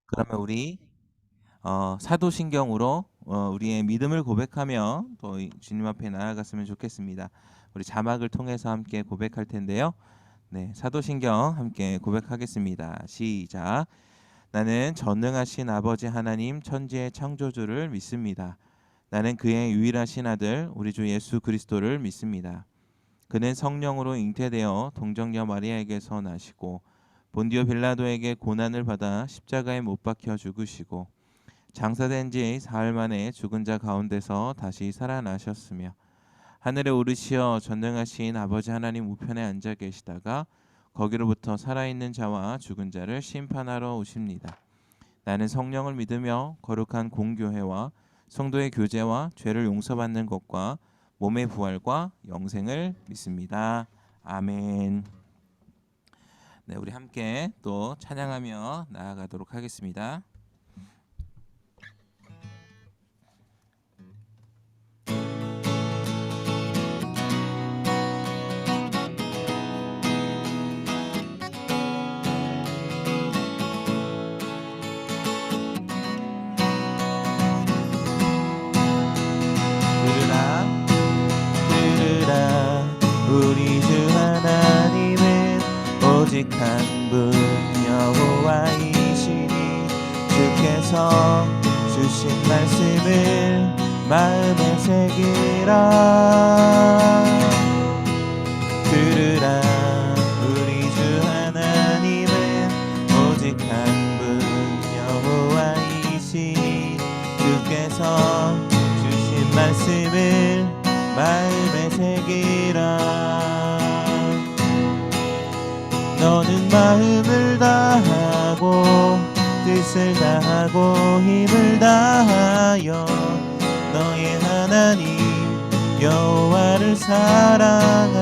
그러면 우리 사도신경으로 우리의 믿음을 고백하며 또 주님 앞에 나아갔으면 좋겠습니다. 우리 자막을 통해서 함께 고백할 텐데요. 네, 사도신경 함께 고백하겠습니다. 시작. 나는 전능하신 아버지 하나님 천지의 창조주를 믿습니다. 나는 그의 유일하신 아들 우리 주 예수 그리스도를 믿습니다. 그는 성령으로 잉태되어 동정녀 마리아에게서 나시고 본디오 빌라도에게 고난을 받아 십자가에 못 박혀 죽으시고 장사된 지 사흘 만에 죽은 자 가운데서 다시 살아나셨으며 하늘에 오르시어 전능하신 아버지 하나님 우편에 앉아 계시다가 거기로부터 살아있는 자와 죽은 자를 심판하러 오십니다. 나는 성령을 믿으며 거룩한 공교회와 성도의 교제와 죄를 용서받는 것과 몸의 부활과 영생을 믿습니다. 아멘. 네, 우리 함께 또 찬양하며 나아가도록 하겠습니다. 우리 주 하나님은 오직 한 분 여호와이시니 주께서 주신 말씀을 마음에 새기라. 들으라. 우리 주 하나님은 오직 한 분 여호와이시니 주께서 주신 말씀을 마음에 새기라. 너는 마음을 다하고 뜻을 다하고 힘을 다하여 너의 하나님 여호와를 사랑하여라.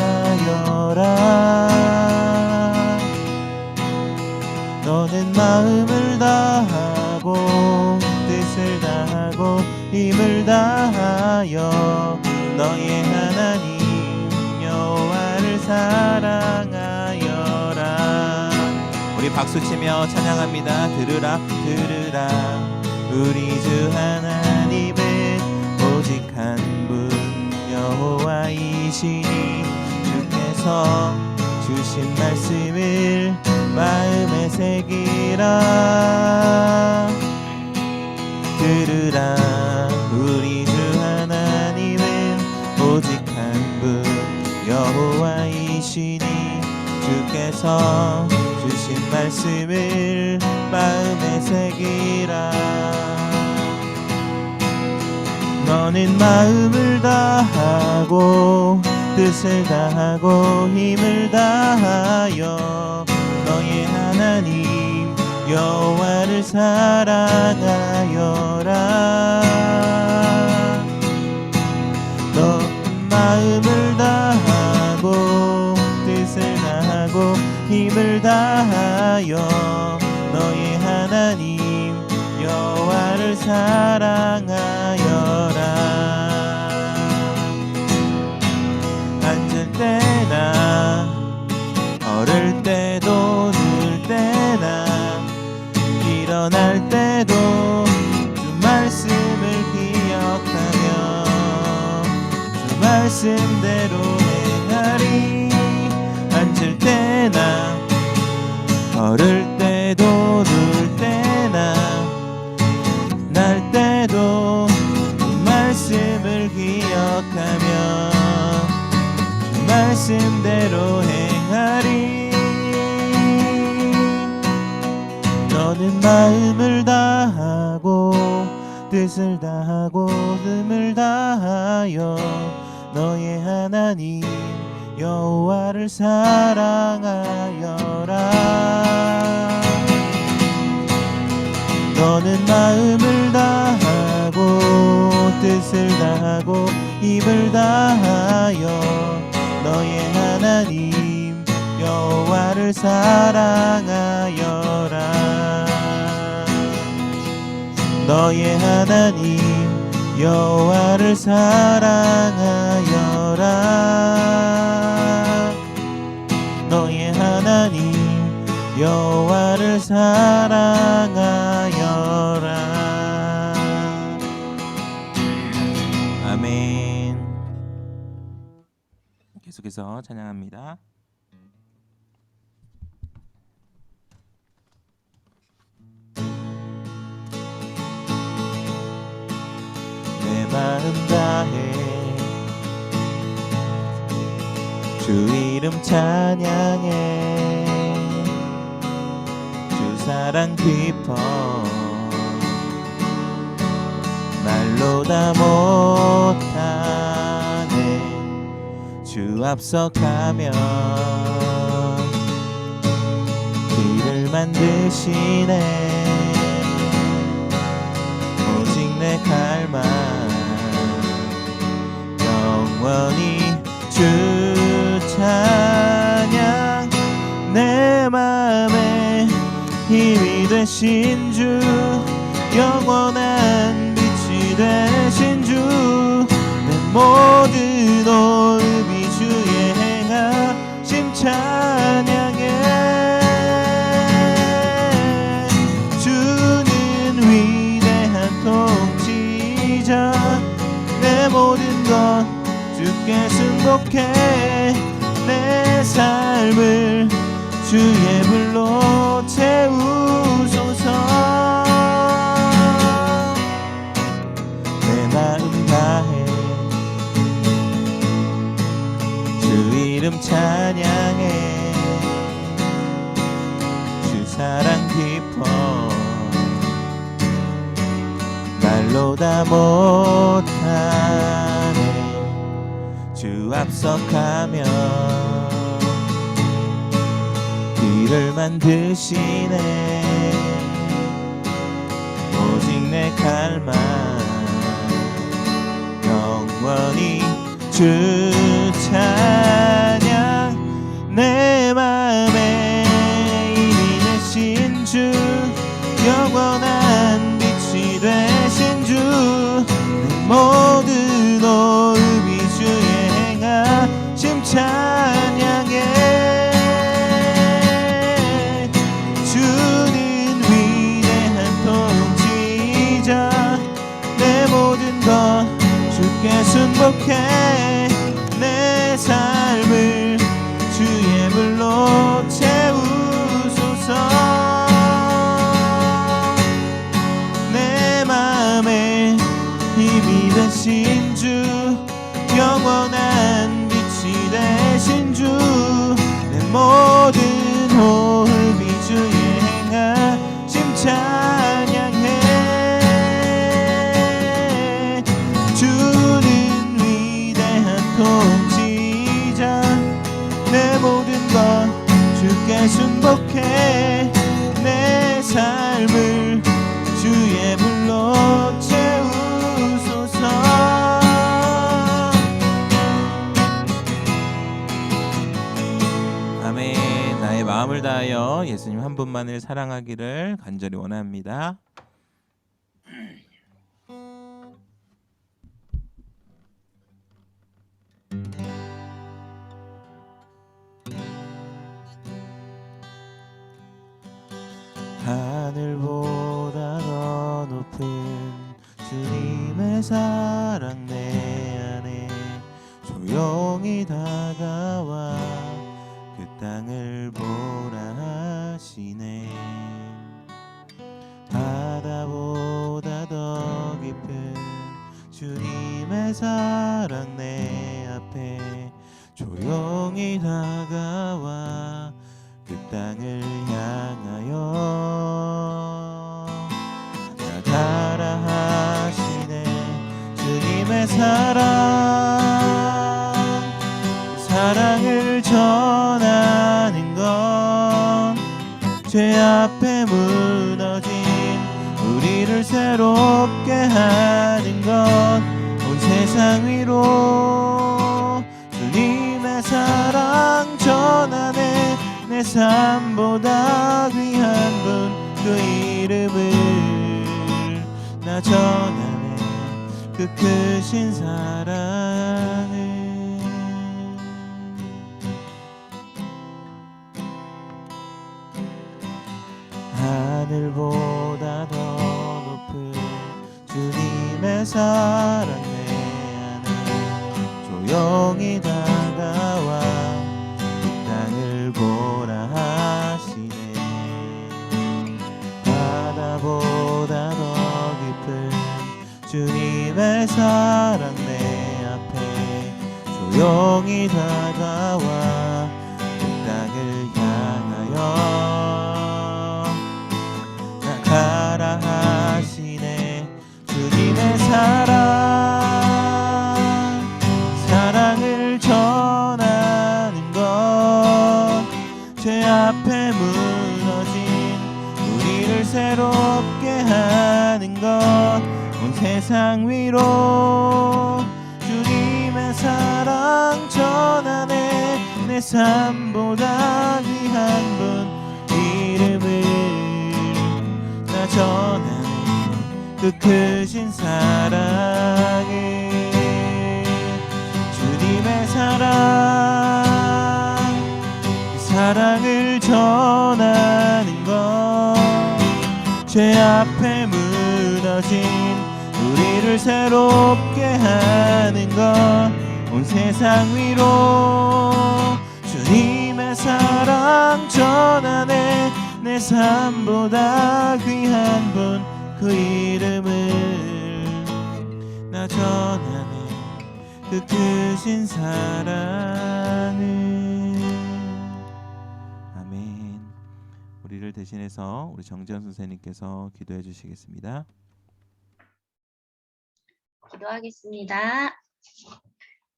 너는 마음을 다하고 뜻을 다하고 힘을 다하여 너의 하나님 여호와를 사랑하여라. 우리 박수치며 찬양합니다. 들으라. 들으라. 우리 주 하나님은 오직 한 분 여호와이시니 주께서 주신 말씀을 마음에 새기라. 들으라. 우리 주 하나님은 오직 한 분 여호와이시니 주께서 주신 말씀을 마음에 새기라. 너는 마음을 다하고 뜻을 다하고 힘을 다하여 너의 하나님 여호와를 사랑하여라. 너 마음을 다하고 뜻을 다하고 힘을 다하여 너의 하나님 여호와를 사랑하여라. 앉을 때나 걸을 때도 누울 때나 일어날 때도 주 말씀을 기억하며 주 말씀대로 행하리. 앉을 때나 걸을 때도 누울 때나 날 때도 주 말씀을 기억하며 주 말씀대로 행하리. 너는 마음을 다하고 뜻을 다하고 힘을 다하여 너의 하나님 여호와를 사랑하여라. 너는 마음을 다하고 뜻을 다하고 힘을 다하여 너의 하나님 여호와를 사랑하여라. 너의 하나님 여호와를 사랑하여라. 너의 하나님 여호와를 사랑하여라. 계속해서 찬양합니다. 내 마음 다해 주 이름 찬양해 주 사랑 깊어 말로 다 못하네 주 앞서 가면 길을 만드시네 오직 내 갈망 영원히 주 찬양 내 맘에 힘이 되신 주 영원한 빛이 되신 주 내 모든 호흡이 주의 행하심 찬양해 주는 위대한 통치자 내 모든 것 주께 승복해 내 삶을 주의 불로 채우소서 내 마음 다해 주 이름 찬양해 주 사랑 깊어 말로 다 못하네 주 앞서 가면 길을 만드시네 오직 내 갈망 영원히 주 찬양 내 맘에 힘이 되신 주 영원한 빛이 되신 주 내 모든 호흡이 주의 행하심 찬양해 주는 위대한 통치자 내 모든 것 주께 순복해 내 삶을 주의 불로 채우소서 내 맘에 힘이 되신 주 영원한 빛이 되신 주 내 모든 호흡이 주의 행하심 찬양해 주는 위대한 통치자 내 모든 것 주께 순복해 내 삶을 주의 불로 채우소서 아멘. 나의 마음을 다하여 예수님 한 분만을 사랑하기를 간절히 원합니다. 하늘보다 더 높은 주님의 사랑 내 안에 조용히 다가와 그 땅을 보라 하시네 바다보다 더 깊은 주님의 사랑 내 앞에 조용히 다가와 그 땅을 향하여 나가라 하시네 주님의 사랑을 전하는 건 죄 앞에 무너진 우리를 새롭게 하는 건 온 세상 위로 주님의 사랑 전하네 내 삶보다 귀한 분 그 이름을 나 전하네 그 크신 사랑을 하늘보다 더 높은 주님의 사랑 내 안에 조용히 다가와 바다보다 더 깊은 주님의 사랑 내 앞에 조용히 다가와 그 땅을 향하여 나가라 하시네. 주님의 사랑을 전하는 것, 죄 앞에 무너진 우리를 새롭게 하는 것, 온 세상 위로 주님의 사랑 전하네. 내 삶보다 귀한 분 이름을 나 전하네. 그 크신 사랑을, 주님의 사랑을 전하는 것, 죄 앞에 무너진 우리를 새롭게 하는 것, 온 세상 위로 주님의 사랑 전하네. 내 삶보다 귀한 분 그 이름을 나 전하네. 그 크신 사랑을. 아멘. 우리를 대신해서 우리 정지현 선생님께서 기도해 주시겠습니다. 기도하겠습니다.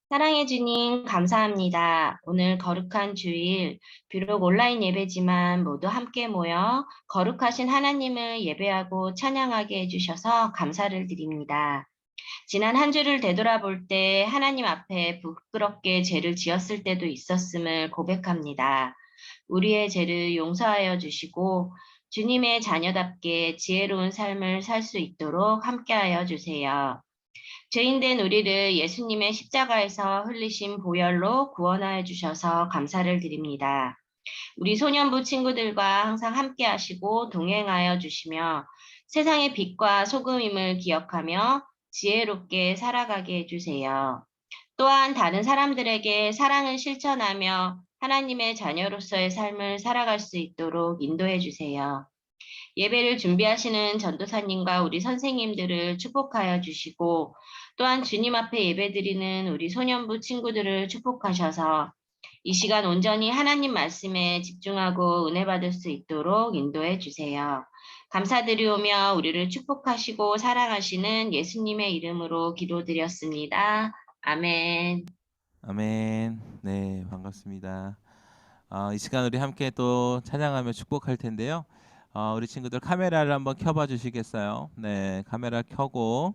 사랑해 주님 감사합니다. 오늘 거룩한 주일, 비록 온라인 예배지만 모두 함께 모여 거룩하신 하나님을 예배하고 찬양하게 해주셔서 감사를 드립니다. 지난 한 주를 되돌아볼 때 하나님 앞에 부끄럽게 죄를 지었을 때도 있었음을 고백합니다. 우리의 죄를 용서하여 주시고 주님의 자녀답게 지혜로운 삶을 살 수 있도록 함께하여 주세요. 죄인된 우리를 예수님의 십자가에서 흘리신 보혈로 구원하여 주셔서 감사를 드립니다. 우리 소년부 친구들과 항상 함께 하시고 동행하여 주시며 세상의 빛과 소금임을 기억하며 지혜롭게 살아가게 해주세요. 또한 다른 사람들에게 사랑을 실천하며 하나님의 자녀로서의 삶을 살아갈 수 있도록 인도해 주세요. 예배를 준비하시는 전도사님과 우리 선생님들을 축복하여 주시고 또한 주님 앞에 예배드리는 우리 소년부 친구들을 축복하셔서 이 시간 온전히 하나님 말씀에 집중하고 은혜 받을 수 있도록 인도해 주세요. 감사드리오며 우리를 축복하시고 사랑하시는 예수님의 이름으로 기도드렸습니다. 아멘. 아멘. 네, 반갑습니다. 이 시간 우리 함께 또 찬양하며 축복할 텐데요. 우리 친구들 카메라를 한번 켜봐 주시겠어요? 네, 카메라 켜고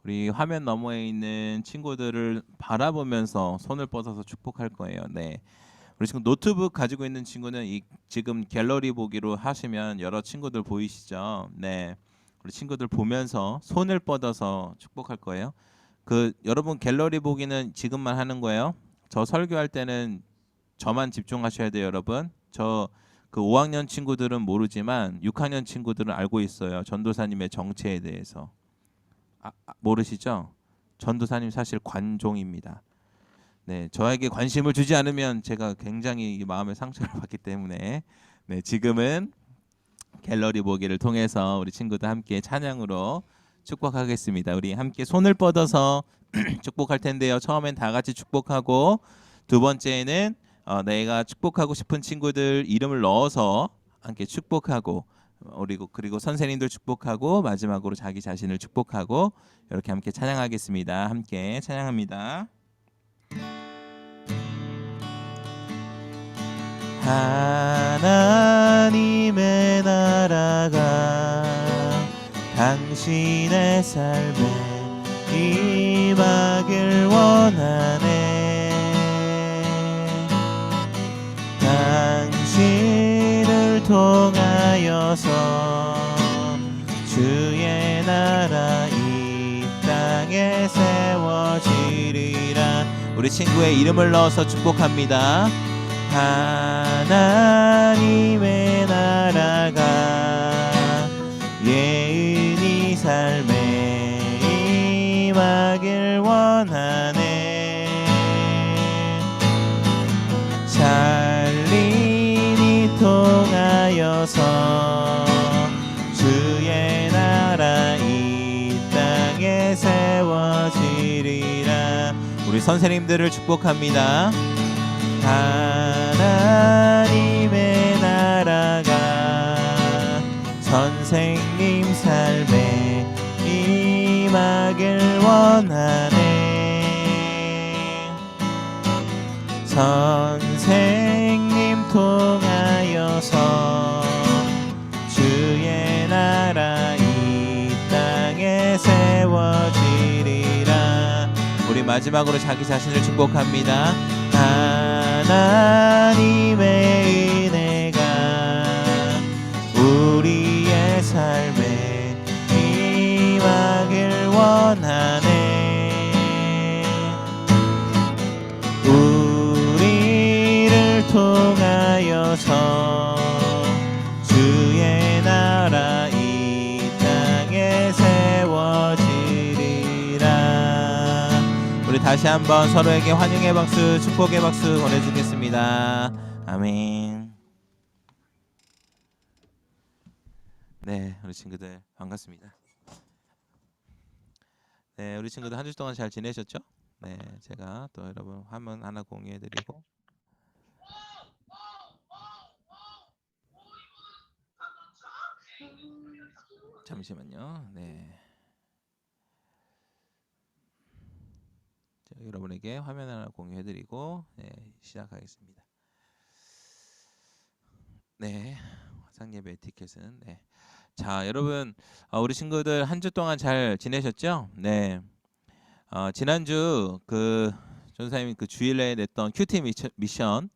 우리 화면 너머에 있는 친구들을 바라보면서 손을 뻗어서 축복할 거예요. 네, 우리 지금 노트북 가지고 있는 친구는 지금 갤러리 보기로 하시면 여러 친구들 보이시죠? 네, 우리 친구들 보면서 손을 뻗어서 축복할 거예요. 여러분 갤러리 보기는 지금만 하는 거예요. 저 설교할 때는 저만 집중하셔야 돼요, 여러분. 그 5학년 친구들은 모르지만 6학년 친구들은 알고 있어요. 전도사님의 정체에 대해서. 모르시죠? 전도사님 사실 관종입니다. 네, 저에게 관심을 주지 않으면 제가 굉장히 마음의 상처를 받기 때문에 네, 지금은 갤러리 보기를 통해서 우리 친구들 함께 찬양으로 축복하겠습니다. 우리 함께 손을 뻗어서 축복할 텐데요. 처음엔 다 같이 축복하고 두 번째는 내가 축복하고 싶은 친구들 이름을 넣어서 함께 축복하고 그리고 선생님들 축복하고 마지막으로 자기 자신을 축복하고 이렇게 함께 찬양하겠습니다. 함께 찬양합니다. 하나님의 나라가 당신의 삶에 임하길 원하네. 당신을 통하여서 주의 나라 이 땅에 세워지리라. 우리 친구의 이름을 넣어서 축복합니다. 하나님의 나라가 예은이 삶에 임하길 원하네. 살림이 통하여서 주의 선생님들을 축복합니다. 하나님의 나라가 선생님 삶에 임하길 원하네. 선생님 통하여서 주의 나라 이 땅에 세워지리라. 우리 마지막으로 자기 자신을 축복합니다. 하나님의 은혜가 우리의 삶에 임하길 원하네. 우리를 통하여서 주의 나라 이 땅에 세워지리라. 우리 다시 한번 서로에게 환영의 박수, 축복의 박수 보내주겠습니다. 아멘. 네, 우리 친구들 반갑습니다. 네, 우리 친구들 한 주 동안 잘 지내셨죠? 네, 제가 또 여러분 화면 하나 공유해드리고. 잠시만요. 네, 제가 여러분에게 화면 하나 공유해드리고 시작하겠습니다. 네, 화상예배 에티켓은 네. 자, 여러분 우리 친구들 한 주 동안 잘 지내셨죠? 네. 지난주 그 전사님이 그 주일 내에 냈던 큐티 미션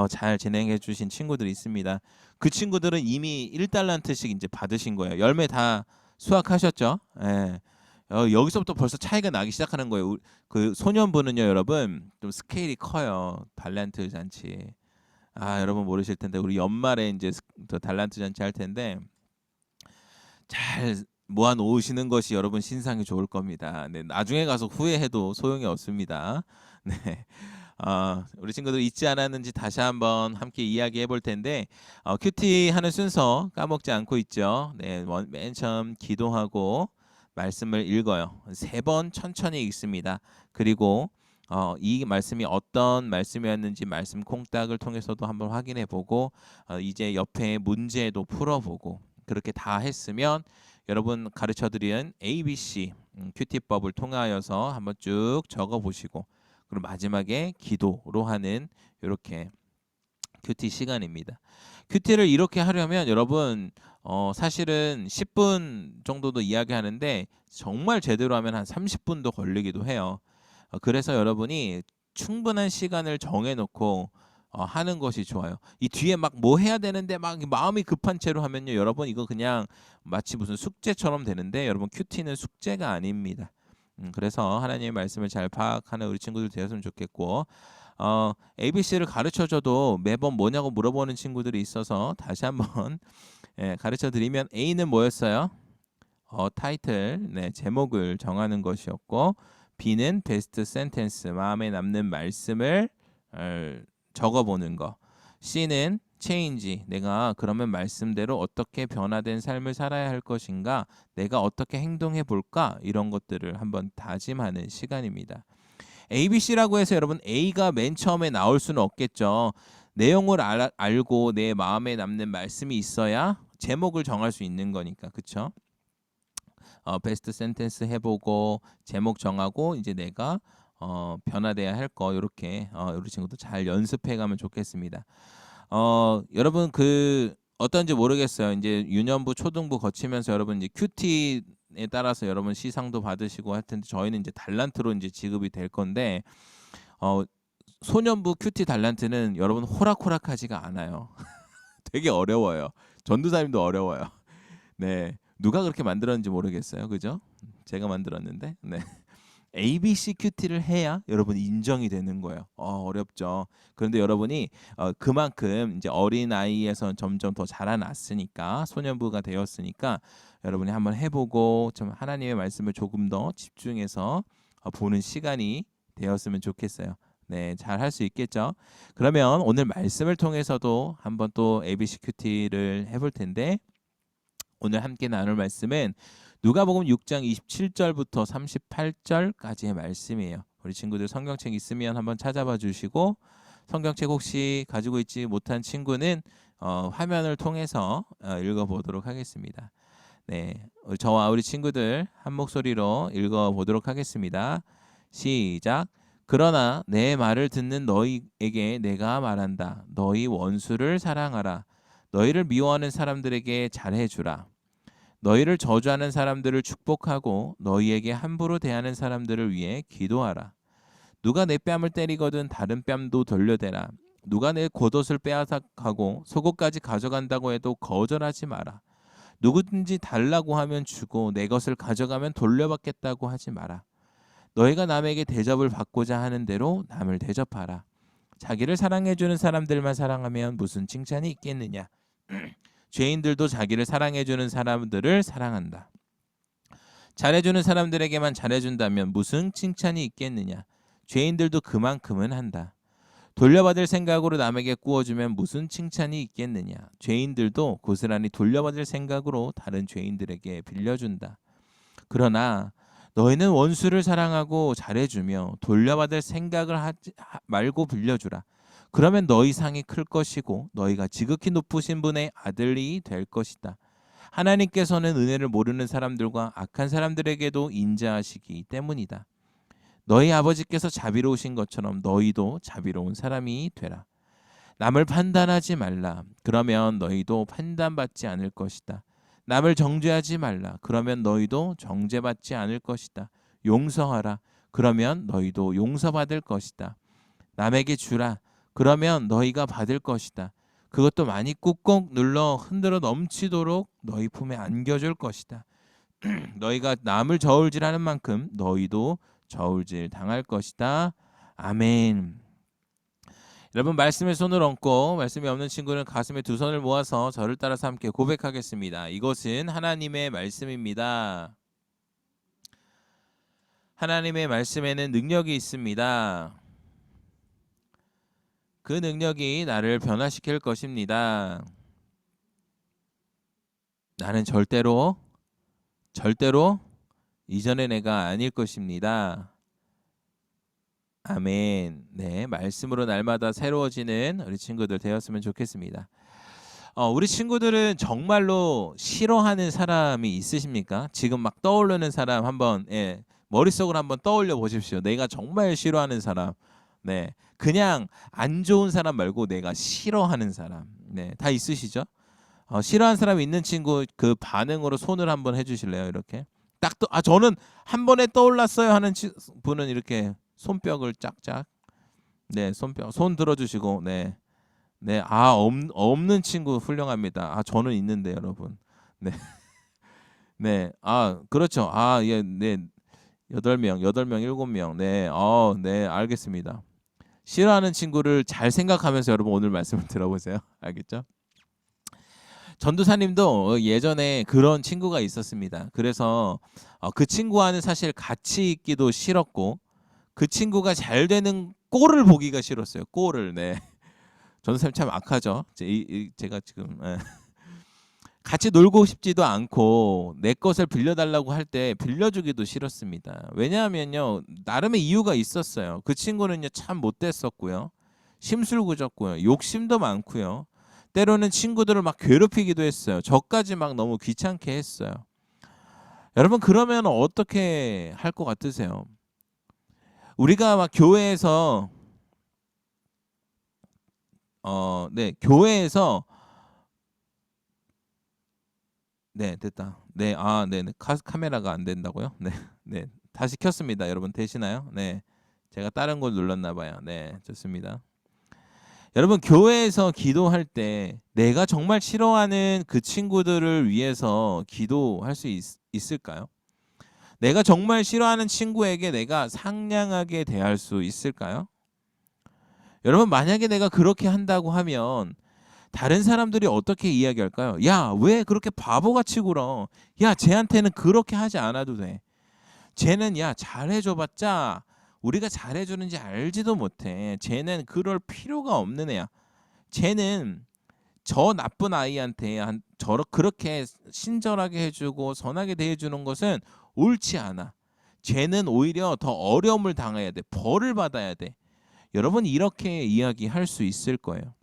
잘 진행해 주신 친구들이 있습니다. 그 친구들은 이미 1달란트씩 이제 받으신 거예요. 열매 다 수확하셨죠? 예. 여기서부터 벌써 차이가 나기 시작하는 거예요. 그 소년부는요, 여러분 좀 스케일이 커요. 달란트 잔치. 여러분 모르실 텐데 우리 연말에 이제 달란트 잔치 할 텐데 잘 모아 놓으시는 것이 여러분 신상이 좋을 겁니다. 네, 나중에 가서 후회해도 소용이 없습니다. 네. 우리 친구들 잊지 않았는지 다시 한번 함께 이야기해 볼 텐데 큐티 하는 순서 까먹지 않고 있죠. 네, 맨 처음 기도하고 말씀을 읽어요. 3번 천천히 읽습니다. 그리고 이 말씀이 어떤 말씀이었는지 말씀 콩딱을 통해서도 한번 확인해 보고 이제 옆에 문제도 풀어보고 그렇게 다 했으면 여러분 가르쳐드린 ABC 큐티법을 통하여서 한번 쭉 적어보시고 그리고 마지막에 기도로 하는 이렇게 큐티 시간입니다. 큐티를 이렇게 하려면 여러분 사실은 10분 정도도 이야기하는데 정말 제대로 하면 한 30분도 걸리기도 해요. 그래서 여러분이 충분한 시간을 정해놓고 하는 것이 좋아요. 이 뒤에 막 뭐 해야 되는데 막 마음이 급한 채로 하면요, 여러분 이거 그냥 마치 무슨 숙제처럼 되는데 여러분 큐티는 숙제가 아닙니다. 그래서 하나님의 말씀을 잘 파악하는 우리 친구들 되었으면 좋겠고 ABC를 가르쳐줘도 매번 뭐냐고 물어보는 친구들이 있어서 다시 한번 가르쳐드리면 A는 뭐였어요? 타이틀, 네, 제목을 정하는 것이었고 B는 베스트 센텐스, 마음에 남는 말씀을 적어보는 거. C는 체인지, 내가 그러면 말씀대로 어떻게 변화된 삶을 살아야 할 것인가, 내가 어떻게 행동해 볼까, 이런 것들을 한번 다짐하는 시간입니다. ABC라고 해서 여러분 A가 맨 처음에 나올 수는 없겠죠. 내용을 알고 내 마음에 남는 말씀이 있어야 제목을 정할 수 있는 거니까, 그렇죠? 베스트 센텐스 해보고 제목 정하고 이제 내가 변화돼야 할 거 이렇게 우리 친구도 잘 연습해가면 좋겠습니다. 여러분 그 어떤지 모르겠어요. 이제 유년부, 초등부 거치면서 여러분 이제 큐티에 따라서 여러분 시상도 받으시고 할 텐데 저희는 이제 달란트로 이제 지급이 될 건데 소년부 큐티 달란트는 여러분 호락호락하지가 않아요. 되게 어려워요. 전도사님도 어려워요. 네. 누가 그렇게 만들었는지 모르겠어요. 그죠? 제가 만들었는데. 네. ABC 큐티를 해야 여러분 인정이 되는 거예요. 어렵죠. 그런데 여러분이 그만큼 이제 어린 아이에서 점점 더 자라났으니까 소년부가 되었으니까 여러분이 한번 해보고 좀 하나님의 말씀을 조금 더 집중해서 보는 시간이 되었으면 좋겠어요. 네, 잘 할 수 있겠죠. 그러면 오늘 말씀을 통해서도 한번 또 ABC 큐티를 해볼 텐데 오늘 함께 나눌 말씀은 누가복음 6장 27절부터 38절까지의 말씀이에요. 우리 친구들 성경책 있으면 한번 찾아봐 주시고 성경책 혹시 가지고 있지 못한 친구는 화면을 통해서 읽어보도록 하겠습니다. 네, 저와 우리 친구들 한 목소리로 읽어보도록 하겠습니다. 시작. 그러나 내 말을 듣는 너희에게 내가 말한다. 너희 원수를 사랑하라. 너희를 미워하는 사람들에게 잘해주라. 너희를 저주하는 사람들을 축복하고 너희에게 함부로 대하는 사람들을 위해 기도하라. 누가 내 뺨을 때리거든 다른 뺨도 돌려대라. 누가 내 겉옷을 빼앗아가고 속옷까지 가져간다고 해도 거절하지 마라. 누구든지 달라고 하면 주고 내 것을 가져가면 돌려받겠다고 하지 마라. 너희가 남에게 대접을 받고자 하는 대로 남을 대접하라. 자기를 사랑해주는 사람들만 사랑하면 무슨 칭찬이 있겠느냐. 죄인들도 자기를 사랑해주는 사람들을 사랑한다. 잘해주는 사람들에게만 잘해준다면 무슨 칭찬이 있겠느냐. 죄인들도 그만큼은 한다. 돌려받을 생각으로 남에게 구워주면 무슨 칭찬이 있겠느냐. 죄인들도 고스란히 돌려받을 생각으로 다른 죄인들에게 빌려준다. 그러나 너희는 원수를 사랑하고 잘해주며 돌려받을 생각을 하지 말고 빌려주라. 그러면 너희 상이 클 것이고 너희가 지극히 높으신 분의 아들이 될 것이다. 하나님께서는 은혜를 모르는 사람들과 악한 사람들에게도 인자하시기 때문이다. 너희 아버지께서 자비로우신 것처럼 너희도 자비로운 사람이 되라. 남을 판단하지 말라. 그러면 너희도 판단받지 않을 것이다. 남을 정죄하지 말라. 그러면 너희도 정죄받지 않을 것이다. 용서하라. 그러면 너희도 용서받을 것이다. 남에게 주라. 그러면 너희가 받을 것이다. 그것도 많이 꾹꾹 눌러 흔들어 넘치도록 너희 품에 안겨줄 것이다. 너희가 남을 저울질하는 만큼 너희도 저울질 당할 것이다. 아멘. 여러분 말씀에 손을 얹고 말씀이 없는 친구는 가슴에 두 손을 모아서 저를 따라서 함께 고백하겠습니다. 이것은 하나님의 말씀입니다. 하나님의 말씀에는 능력이 있습니다. 그 능력이 나를 변화시킬 것입니다. 나는 절대로 이전의 내가 아닐 것입니다. 아멘. 네, 말씀으로 날마다 새로워지는 우리 친구들 되었으면 좋겠습니다. 우리 친구들은 정말로 싫어하는 사람이 있으십니까? 지금 막 떠오르는 사람 한번 머릿속으로 한번 떠올려 보십시오. 내가 정말 싫어하는 사람. 네, 그냥 안 좋은 사람 말고 내가 싫어하는 사람. 네, 다 있으시죠? 싫어하는 사람이 있는 친구 그 반응으로 손을 한번 해주실래요? 이렇게 딱 저는 한 번에 떠올랐어요 하는 분은 이렇게 손뼉을 짝짝. 네, 손 들어주시고 네, 네, 없는 친구 훌륭합니다. 저는 있는데 여러분. 네, 네, 그렇죠. 예, 네, 8명, 7명. 네, 네, 알겠습니다. 싫어하는 친구를 잘 생각하면서 여러분 오늘 말씀을 들어보세요. 알겠죠? 전도사님도 예전에 그런 친구가 있었습니다. 그래서 그 친구와는 사실 같이 있기도 싫었고 그 친구가 잘 되는 꼴을 보기가 싫었어요. 꼴을. 네. 전도사님 참 악하죠. 제가 지금 같이 놀고 싶지도 않고 내 것을 빌려달라고 할 때 빌려주기도 싫었습니다. 왜냐하면요 나름의 이유가 있었어요. 그 친구는요 참 못됐었고요, 심술궂었고요, 욕심도 많고요, 때로는 친구들을 막 괴롭히기도 했어요. 저까지 막 너무 귀찮게 했어요. 여러분 그러면 어떻게 할 것 같으세요? 우리가 막 교회에서 교회에서 네, 됐다. 네, 네, 카메라가 안 된다고요? 네, 네, 다시 켰습니다. 여러분 되시나요? 네, 제가 다른 걸 눌렀나 봐요. 네, 좋습니다. 여러분 교회에서 기도할 때 내가 정말 싫어하는 그 친구들을 위해서 기도할 수 있을까요? 내가 정말 싫어하는 친구에게 내가 상냥하게 대할 수 있을까요? 여러분 만약에 내가 그렇게 한다고 하면 다른 사람들이 어떻게 이야기할까요? 야, 왜 그렇게 바보같이 굴어? 야, 쟤한테는 그렇게 하지 않아도 돼. 쟤는 야, 잘해줘봤자 우리가 잘해주는지 알지도 못해. 쟤는 그럴 필요가 없는 애야. 쟤는 저 나쁜 아이한테 그렇게 친절하게 해주고 선하게 대해주는 것은 옳지 않아. 죄는 오히려 더 어려움을 당해야 돼. 벌을 받아야 돼. 여러분 이렇게 이야기할 수 있을 거예요.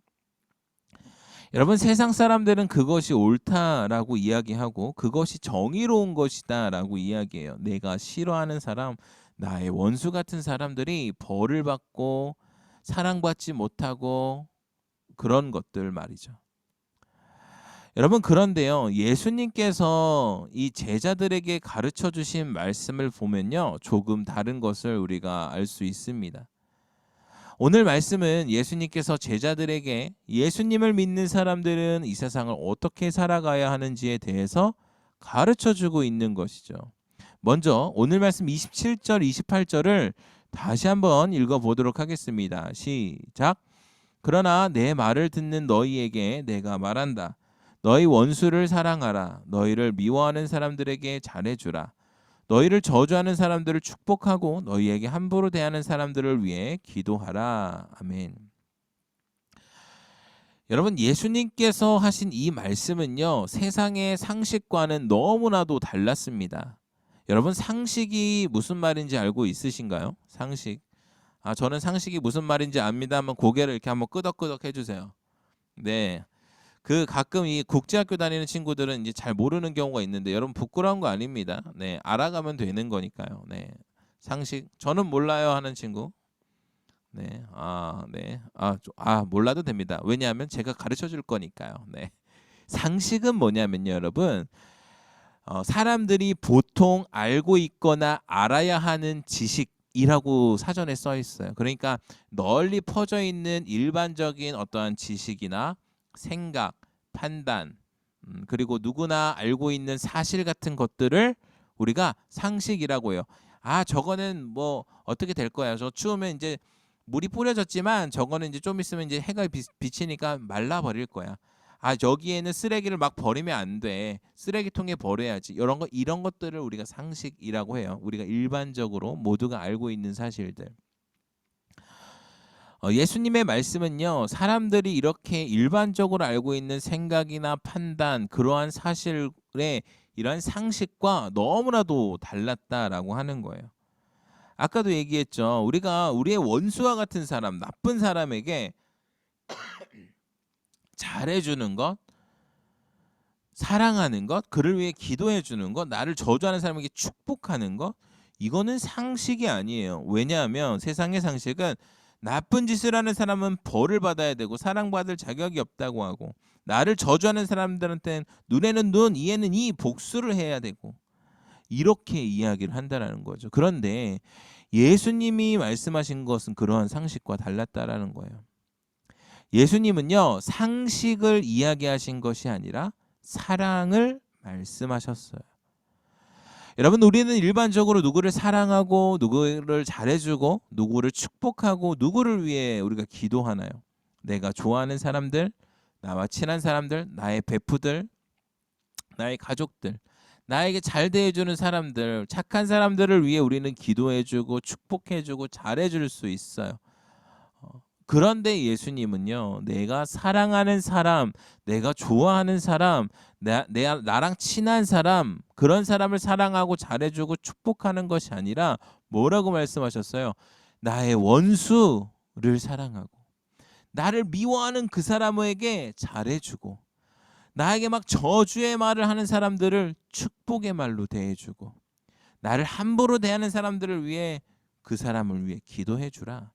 여러분 세상 사람들은 그것이 옳다라고 이야기하고 그것이 정의로운 것이다라고 이야기해요. 내가 싫어하는 사람, 나의 원수 같은 사람들이 벌을 받고 사랑받지 못하고 그런 것들 말이죠. 여러분 그런데요. 예수님께서 이 제자들에게 가르쳐 주신 말씀을 보면요. 조금 다른 것을 우리가 알 수 있습니다. 오늘 말씀은 예수님께서 제자들에게 예수님을 믿는 사람들은 이 세상을 어떻게 살아가야 하는지에 대해서 가르쳐 주고 있는 것이죠. 먼저 오늘 말씀 27절, 28절을 다시 한번 읽어보도록 하겠습니다. 시작. 그러나 내 말을 듣는 너희에게 내가 말한다. 너희 원수를 사랑하라. 너희를 미워하는 사람들에게 잘해주라. 너희를 저주하는 사람들을 축복하고 너희에게 함부로 대하는 사람들을 위해 기도하라. 아멘. 여러분 예수님께서 하신 이 말씀은요. 세상의 상식과는 너무나도 달랐습니다. 여러분 상식이 무슨 말인지 알고 있으신가요? 상식. 저는 상식이 무슨 말인지 압니다. 한번 고개를 이렇게 한번 끄덕끄덕 해주세요. 네. 가끔 이 국제학교 다니는 친구들은 이제 잘 모르는 경우가 있는데 여러분 부끄러운 거 아닙니다. 네, 알아가면 되는 거니까요. 네, 상식 저는 몰라요 하는 친구. 네, 네, 몰라도 됩니다. 왜냐하면 제가 가르쳐 줄 거니까요. 네, 상식은 뭐냐면요, 여러분. 사람들이 보통 알고 있거나 알아야 하는 지식이라고 사전에 써 있어요. 그러니까 널리 퍼져 있는 일반적인 어떠한 지식이나 생각, 판단, 그리고 누구나 알고 있는 사실 같은 것들을 우리가 상식이라고 해요. 저거는 뭐 어떻게 될 거야. 저 추우면 이제 물이 뿌려졌지만 저거는 이제 좀 있으면 이제 해가 비치니까 말라 버릴 거야. 여기에는 쓰레기를 막 버리면 안 돼. 쓰레기통에 버려야지. 이런 것들을 우리가 상식이라고 해요. 우리가 일반적으로 모두가 알고 있는 사실들. 예수님의 말씀은요. 사람들이 이렇게 일반적으로 알고 있는 생각이나 판단, 그러한 사실의 이러한 상식과 너무나도 달랐다라고 하는 거예요. 아까도 얘기했죠. 우리가 우리의 원수와 같은 사람, 나쁜 사람에게 잘해주는 것, 사랑하는 것, 그를 위해 기도해주는 것, 나를 저주하는 사람에게 축복하는 것, 이거는 상식이 아니에요. 왜냐하면 세상의 상식은 나쁜 짓을 하는 사람은 벌을 받아야 되고 사랑받을 자격이 없다고 하고, 나를 저주하는 사람들한테는 눈에는 눈, 이에는 이 복수를 해야 되고, 이렇게 이야기를 한다는 거죠. 그런데 예수님이 말씀하신 것은 그러한 상식과 달랐다라는 거예요. 예수님은요, 상식을 이야기하신 것이 아니라 사랑을 말씀하셨어요. 여러분 우리는 일반적으로 누구를 사랑하고 누구를 잘해주고 누구를 축복하고 누구를 위해 우리가 기도하나요? 내가 좋아하는 사람들, 나와 친한 사람들, 나의 베프들, 나의 가족들, 나에게 잘 대해주는 사람들, 착한 사람들을 위해 우리는 기도해주고 축복해주고 잘해줄 수 있어요. 그런데 예수님은요, 내가 사랑하는 사람, 내가 좋아하는 사람, 나랑 친한 사람, 그런 사람을 사랑하고 잘해주고 축복하는 것이 아니라 뭐라고 말씀하셨어요? 나의 원수를 사랑하고 나를 미워하는 그 사람에게 잘해주고 나에게 막 저주의 말을 하는 사람들을 축복의 말로 대해주고 나를 함부로 대하는 사람들을 위해 그 사람을 위해 기도해주라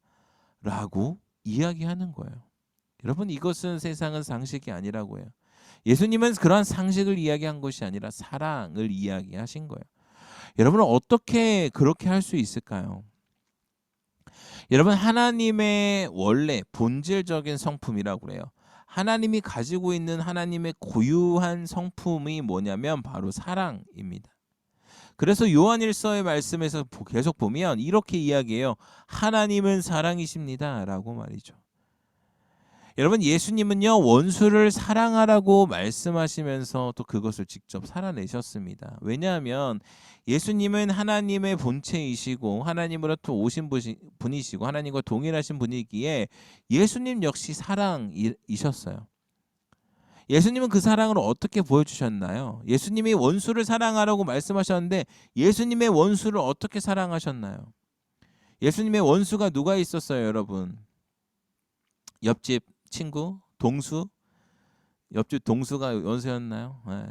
라고 이야기하는 거예요. 여러분 이것은 세상은 상식이 아니라고 해요. 예수님은 그러한 상식을 이야기한 것이 아니라 사랑을 이야기하신 거예요. 여러분은 어떻게 그렇게 할 수 있을까요? 여러분 하나님의 원래 본질적인 성품이라고 그래요. 하나님이 가지고 있는 하나님의 고유한 성품이 뭐냐면 바로 사랑입니다. 그래서 요한일서의 말씀에서 계속 보면 이렇게 이야기해요. 하나님은 사랑이십니다 라고 말이죠. 여러분 예수님은요 원수를 사랑하라고 말씀하시면서 또 그것을 직접 살아내셨습니다. 왜냐하면 예수님은 하나님의 본체이시고 하나님으로부터 오신 분이시고 하나님과 동일하신 분이기에 예수님 역시 사랑이셨어요. 예수님은 그 사랑을 어떻게 보여주셨나요? 예수님이 원수를 사랑하라고 말씀하셨는데 예수님의 원수를 어떻게 사랑하셨나요? 예수님의 원수가 누가 있었어요, 여러분? 옆집 친구, 동수, 옆집 동수가 원수였나요? 네.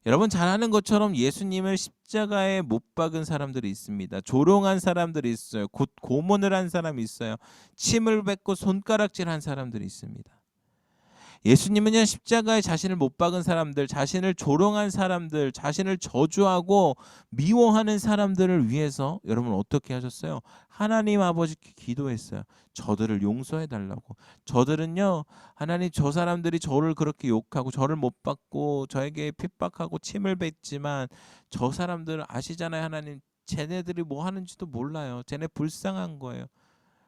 여러분 잘 아는 것처럼 예수님을 십자가에 못 박은 사람들이 있습니다. 조롱한 사람들이 있어요. 곧 고문을 한 사람이 있어요. 침을 뱉고 손가락질한 사람들이 있습니다. 예수님은요 십자가에 자신을 못 박은 사람들, 자신을 조롱한 사람들, 자신을 저주하고 미워하는 사람들을 위해서 여러분 어떻게 하셨어요? 하나님 아버지께 기도했어요. 저들을 용서해 달라고. 저들은요 하나님 저 사람들이 저를 그렇게 욕하고 저를 못 박고 저에게 핍박하고 침을 뱉지만 저 사람들 아시잖아요. 하나님 쟤네들이 뭐 하는지도 몰라요. 쟤네 불쌍한 거예요.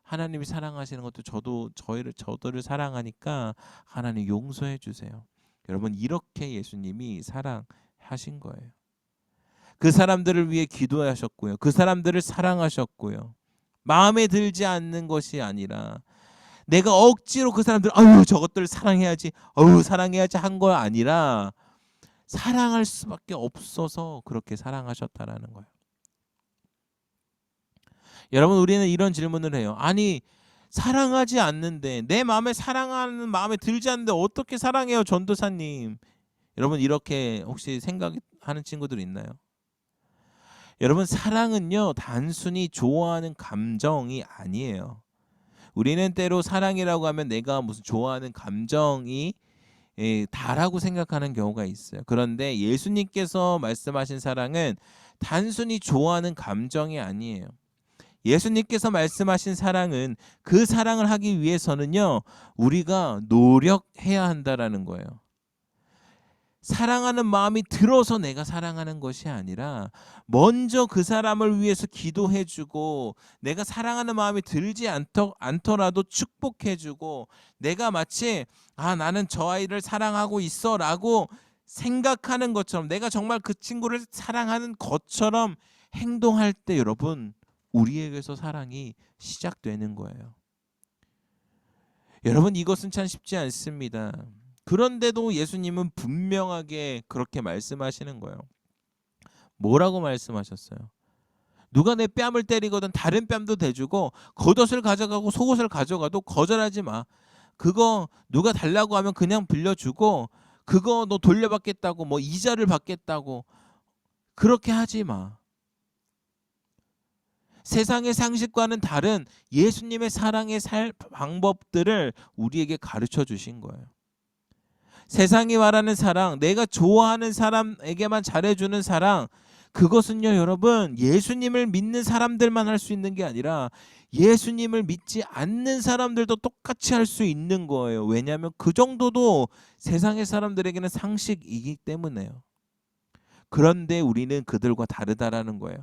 하나님이 사랑하시는 것도 저들을 사랑하니까 하나님 용서해 주세요. 여러분 이렇게 예수님이 사랑하신 거예요. 그 사람들을 위해 기도하셨고요. 그 사람들을 사랑하셨고요. 마음에 들지 않는 것이 아니라 내가 억지로 그 사람들 아유 저것들 사랑해야지 어우 사랑해야지 한 거 아니라 사랑할 수밖에 없어서 그렇게 사랑하셨다라는 거예요. 여러분 우리는 이런 질문을 해요. 아니 사랑하지 않는데 내 마음에 사랑하는 마음에 들지 않는데 어떻게 사랑해요 전도사님. 여러분 이렇게 혹시 생각하는 친구들 있나요? 여러분 사랑은요 단순히 좋아하는 감정이 아니에요. 우리는 때로 사랑이라고 하면 내가 무슨 좋아하는 감정이 다라고 생각하는 경우가 있어요. 그런데 예수님께서 말씀하신 사랑은 단순히 좋아하는 감정이 아니에요. 예수님께서 말씀하신 사랑은 그 사랑을 하기 위해서는요 우리가 노력해야 한다라는 거예요. 사랑하는 마음이 들어서 내가 사랑하는 것이 아니라 먼저 그 사람을 위해서 기도해주고 내가 사랑하는 마음이 들지 않더라도 축복해주고 내가 마치 나는 저 아이를 사랑하고 있어라고 생각하는 것처럼 내가 정말 그 친구를 사랑하는 것처럼 행동할 때 여러분 우리에게서 사랑이 시작되는 거예요. 여러분 이것은 참 쉽지 않습니다. 그런데도 예수님은 분명하게 그렇게 말씀하시는 거예요. 뭐라고 말씀하셨어요? 누가 내 뺨을 때리거든 다른 뺨도 대주고 겉옷을 가져가고 속옷을 가져가도 거절하지 마. 그거 누가 달라고 하면 그냥 빌려주고 그거 너 돌려받겠다고 뭐 이자를 받겠다고 그렇게 하지 마. 세상의 상식과는 다른 예수님의 사랑의 살 방법들을 우리에게 가르쳐 주신 거예요. 세상이 말하는 사랑, 내가 좋아하는 사람에게만 잘해주는 사랑, 그것은요 여러분 예수님을 믿는 사람들만 할 수 있는 게 아니라 예수님을 믿지 않는 사람들도 똑같이 할 수 있는 거예요. 왜냐하면 그 정도도 세상의 사람들에게는 상식이기 때문에요. 그런데 우리는 그들과 다르다라는 거예요.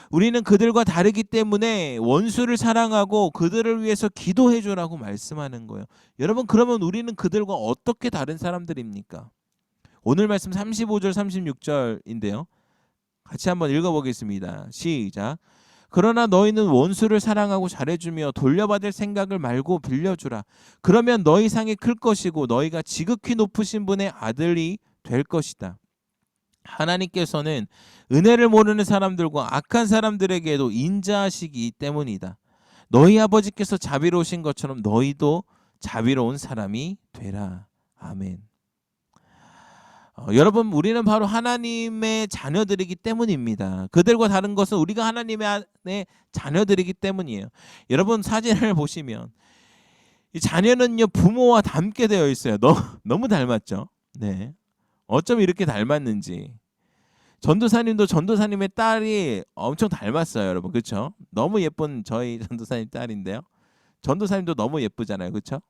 우리는 그들과 다르기 때문에 원수를 사랑하고 그들을 위해서 기도해 주라고 말씀하는 거예요. 여러분 그러면 우리는 그들과 어떻게 다른 사람들입니까? 오늘 말씀 35절 36절인데요. 같이 한번 읽어보겠습니다. 시작. 그러나 너희는 원수를 사랑하고 잘해주며 돌려받을 생각을 말고 빌려주라. 그러면 너희 상이 클 것이고 너희가 지극히 높으신 분의 아들이 될 것이다. 하나님께서는 은혜를 모르는 사람들과 악한 사람들에게도 인자하시기 때문이다. 너희 아버지께서 자비로우신 것처럼 너희도 자비로운 사람이 되라. 아멘. 여러분 우리는 바로 하나님의 자녀들이기 때문입니다. 그들과 다른 것은 우리가 하나님의 자녀들이기 때문이에요. 여러분 사진을 보시면 이 자녀는요 부모와 닮게 되어 있어요. 너무 닮았죠. 네. 어쩜 이렇게 닮았는지. 전도사님도 전도사님의 딸이 엄청 닮았어요, 여러분. 그렇죠? 너무 예쁜 저희 전도사님 딸인데요. 전도사님도 너무 예쁘잖아요. 그렇죠?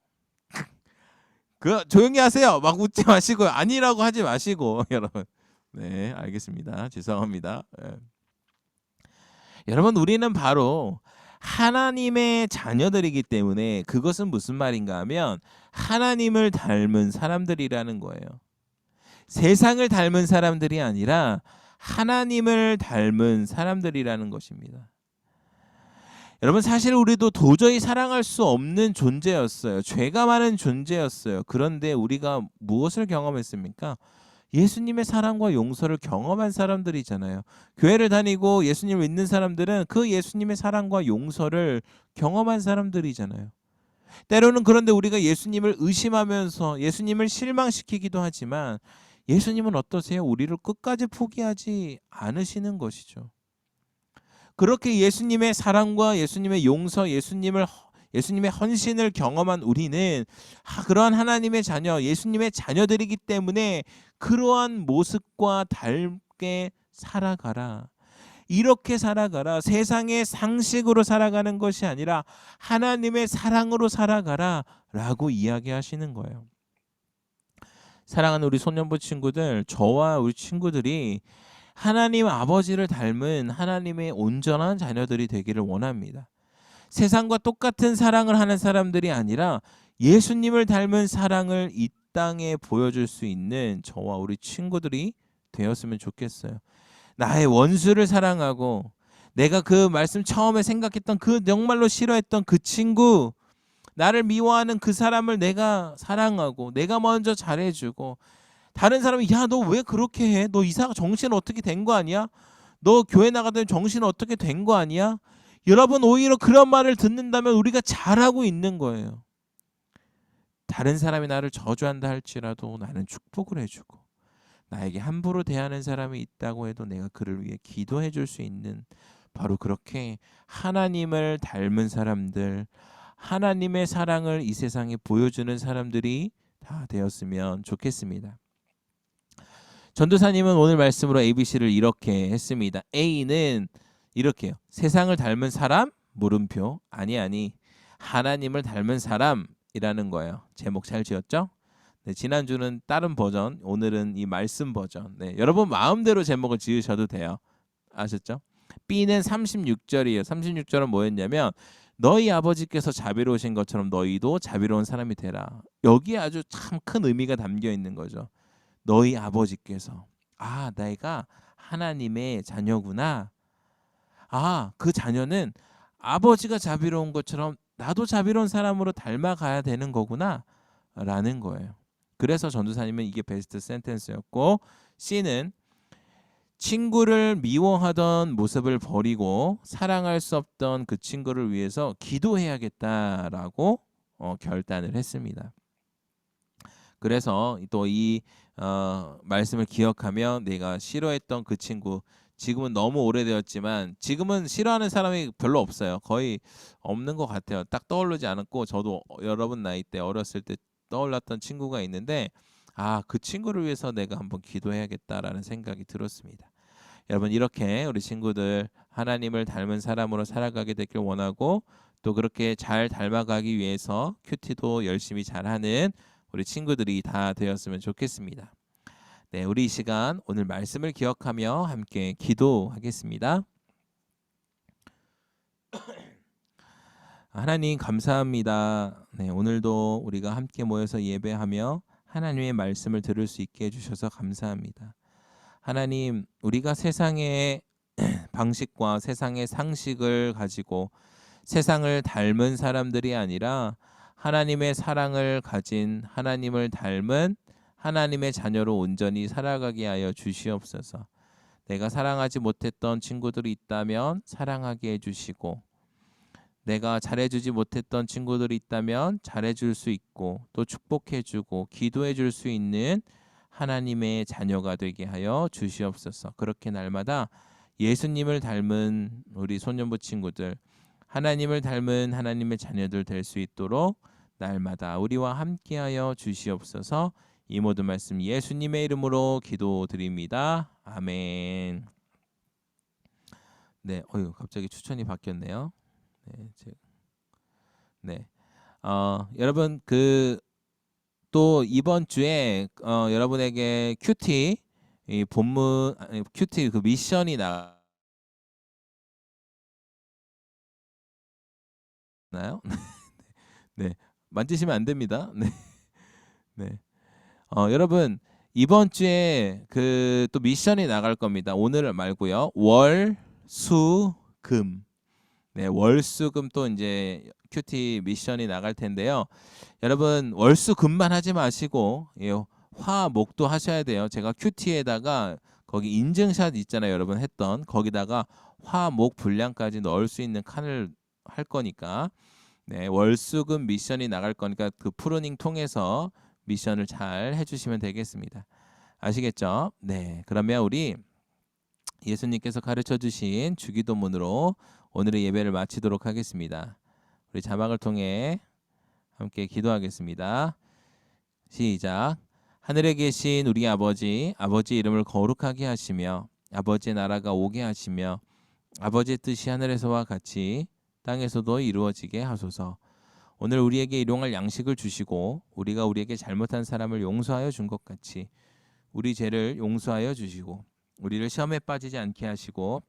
그 조용히 하세요. 막 웃지 마시고 아니라고 하지 마시고 여러분. 네, 알겠습니다. 죄송합니다. 네. 여러분 우리는 바로 하나님의 자녀들이기 때문에 그것은 무슨 말인가 하면 하나님을 닮은 사람들이라는 거예요. 세상을 닮은 사람들이 아니라 하나님을 닮은 사람들이라는 것입니다. 여러분 사실 우리도 도저히 사랑할 수 없는 존재였어요. 죄가 많은 존재였어요. 그런데 우리가 무엇을 경험했습니까? 예수님의 사랑과 용서를 경험한 사람들이잖아요. 교회를 다니고 예수님을 믿는 사람들은 그 예수님의 사랑과 용서를 경험한 사람들이잖아요. 때로는 그런데 우리가 예수님을 의심하면서 예수님을 실망시키기도 하지만 예수님은 어떠세요? 우리를 끝까지 포기하지 않으시는 것이죠. 그렇게 예수님의 사랑과 예수님의 용서, 예수님의 헌신을 경험한 우리는 그러한 하나님의 자녀, 예수님의 자녀들이기 때문에 그러한 모습과 닮게 살아가라. 이렇게 살아가라. 세상의 상식으로 살아가는 것이 아니라 하나님의 사랑으로 살아가라 라고 이야기하시는 거예요. 사랑하는 우리 소년부 친구들, 저와 우리 친구들이 하나님 아버지를 닮은 하나님의 온전한 자녀들이 되기를 원합니다. 세상과 똑같은 사랑을 하는 사람들이 아니라 예수님을 닮은 사랑을 이 땅에 보여줄 수 있는 저와 우리 친구들이 되었으면 좋겠어요. 나의 원수를 사랑하고 내가 그 말씀 처음에 생각했던 그 정말로 싫어했던 그 친구, 나를 미워하는 그 사람을 내가 사랑하고 내가 먼저 잘해주고 다른 사람이 야, 너 왜 그렇게 해? 너 이사가 정신 어떻게 된 거 아니야? 너 교회 나가더니 정신 어떻게 된 거 아니야? 여러분 오히려 그런 말을 듣는다면 우리가 잘하고 있는 거예요. 다른 사람이 나를 저주한다 할지라도 나는 축복을 해주고 나에게 함부로 대하는 사람이 있다고 해도 내가 그를 위해 기도해 줄 수 있는 바로 그렇게 하나님을 닮은 사람들, 하나님의 사랑을 이 세상에 보여주는 사람들이 다 되었으면 좋겠습니다. 전도사님은 오늘 말씀으로 ABC를 이렇게 했습니다. A는 이렇게요. 세상을 닮은 사람? 물음표. 아니. 하나님을 닮은 사람이라는 거예요. 제목 잘 지었죠? 네, 지난주는 다른 버전, 오늘은 이 말씀 버전. 네, 여러분 마음대로 제목을 지으셔도 돼요. 아셨죠? B는 36절이에요. 36절은 뭐였냐면 너희 아버지께서 자비로우신 것처럼 너희도 자비로운 사람이 되라. 여기에 아주 참 큰 의미가 담겨 있는 거죠. 너희 아버지께서 내가 하나님의 자녀구나. 그 자녀는 아버지가 자비로운 것처럼 나도 자비로운 사람으로 닮아가야 되는 거구나 라는 거예요. 그래서 전도사님은 이게 베스트 센텐스였고, C는 친구를 미워하던 모습을 버리고 사랑할 수 없던 그 친구를 위해서 기도해야겠다라고 결단을 했습니다. 그래서 또 이 말씀을 기억하며 내가 싫어했던 그 친구, 지금은 너무 오래되었지만 지금은 싫어하는 사람이 별로 없어요. 거의 없는 것 같아요. 딱 떠오르지 않았고 저도 여러분 나이 때 어렸을 때 떠올랐던 친구가 있는데 그 친구를 위해서 내가 한번 기도해야겠다라는 생각이 들었습니다. 여러분 이렇게 우리 친구들 하나님을 닮은 사람으로 살아가게 되길 원하고 또 그렇게 잘 닮아가기 위해서 큐티도 열심히 잘하는 우리 친구들이 다 되었으면 좋겠습니다. 네, 우리 이 시간 오늘 말씀을 기억하며 함께 기도하겠습니다. 하나님 감사합니다. 네, 오늘도 우리가 함께 모여서 예배하며 하나님의 말씀을 들을 수 있게 해주셔서 감사합니다. 하나님, 우리가 세상의 방식과 세상의 상식을 가지고 세상을 닮은 사람들이 아니라 하나님의 사랑을 가진 하나님을 닮은 하나님의 자녀로 온전히 살아가게 하여 주시옵소서. 내가 사랑하지 못했던 친구들이 있다면 사랑하게 해주시고 내가 잘해주지 못했던 친구들이 있다면 잘해줄 수 있고 또 축복해주고 기도해줄 수 있는 하나님의 자녀가 되게 하여 주시옵소서. 그렇게 날마다 예수님을 닮은 우리 소년부 친구들, 하나님을 닮은 하나님의 자녀들 될 수 있도록 날마다 우리와 함께하여 주시옵소서. 이 모든 말씀 예수님의 이름으로 기도드립니다. 아멘. 네, 갑자기 추천이 바뀌었네요. 네, 여러분 또 이번 주에 여러분에게 큐티 이 본문 큐티 그 미션이 나요? 네, 만지시면 안 됩니다. 네, 네. 여러분 이번 주에 그 또 미션이 나갈 겁니다. 오늘 말고요. 월, 수, 금. 네, 월수금 또 이제 큐티 미션이 나갈 텐데요. 여러분 월수금만 하지 마시고 화목도 하셔야 돼요. 제가 큐티에다가 거기 인증샷 있잖아요. 여러분 했던 거기다가 화목 분량까지 넣을 수 있는 칸을 할 거니까 네, 월수금 미션이 나갈 거니까 그 프루닝 통해서 미션을 잘 해주시면 되겠습니다. 아시겠죠? 네, 그러면 우리 예수님께서 가르쳐 주신 주기도문으로 오늘의 예배를 마치도록 하겠습니다. 우리 자막을 통해 함께 기도하겠습니다. 시작. 하늘에 계신 우리 아버지, 아버지 이름을 거룩하게 하시며 아버지의 나라가 오게 하시며 아버지의 뜻이 하늘에서와 같이 땅에서도 이루어지게 하소서. 오늘 우리에게 일용할 양식을 주시고 우리가 우리에게 잘못한 사람을 용서하여 준 것 같이 우리 죄를 용서하여 주시고 우리를 시험에 빠지지 않게 하시고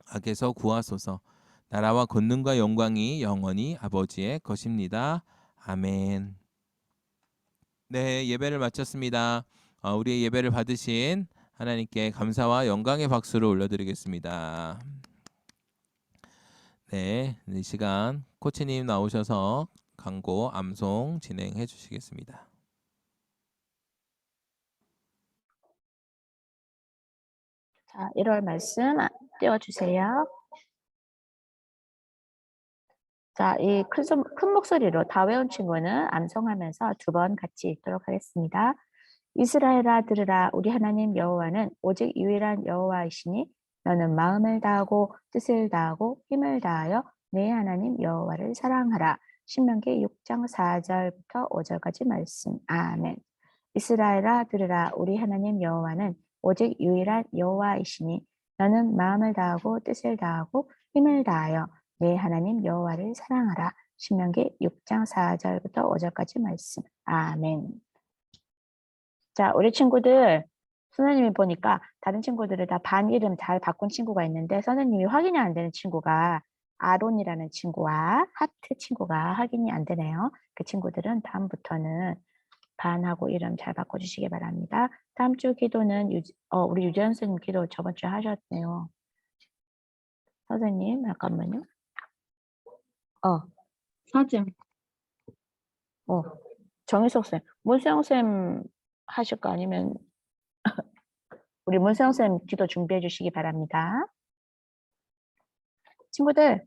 악에서 구하소서. 나라와 권능과 영광이 영원히 아버지의 것입니다. 아멘. 네, 예배를 마쳤습니다. 우리의 예배를 받으신 하나님께 감사와 영광의 박수를 올려드리겠습니다. 네, 이 시간 코치님 나오셔서 강고 암송 진행해 주시겠습니다. 자, 1월 말씀 띄워주세요. 자, 이 큰 목소리로 다 외운 친구는 암송하면서 2번 같이 읽도록 하겠습니다. 이스라엘아 들으라 우리 하나님 여호와는 오직 유일한 여호와이시니 너는 마음을 다하고 뜻을 다하고 힘을 다하여 네 하나님 여호와를 사랑하라. 신명기 6장 4절부터 5절까지 말씀. 아멘. 이스라엘아 들으라 우리 하나님 여호와는 오직 유일한 여호와이시니 너는 마음을 다하고 뜻을 다하고 힘을 다하여 네 하나님 여호와를 사랑하라. 신명기 6장 4절부터 5절까지 말씀. 아멘. 자, 우리 친구들 선생님이 보니까 다른 친구들을 다 반 이름 잘 바꾼 친구가 있는데 선생님이 확인이 안 되는 친구가 아론이라는 친구와 하트 친구가 확인이 안 되네요. 그 친구들은 다음부터는 반하고 이름 잘 바꿔주시기 바랍니다. 다음 주 기도는 우리 유재현 선생님 기도 저번 주에 하셨네요. 선생님 잠깐만요. 사진. 정희석 쌤, 문세영 쌤 하실 거 아니면 우리 문세영 쌤 기도 준비해 주시기 바랍니다. 친구들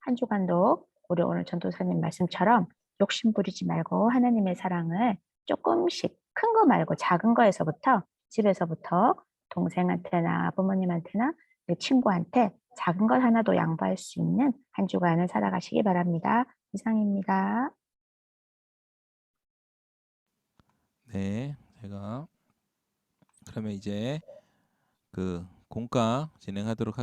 한 주간도 우리 오늘 전도사님 말씀처럼 욕심 부리지 말고 하나님의 사랑을 조금씩 큰 거 말고 작은 거에서부터 집에서부터 동생한테나 부모님한테나 내 친구한테 작은 것 하나도 양보할 수 있는 한 주간을 살아가시기 바랍니다. 이상입니다. 네, 제가 그러면 이제 그 공과 진행하도록 하겠습니다.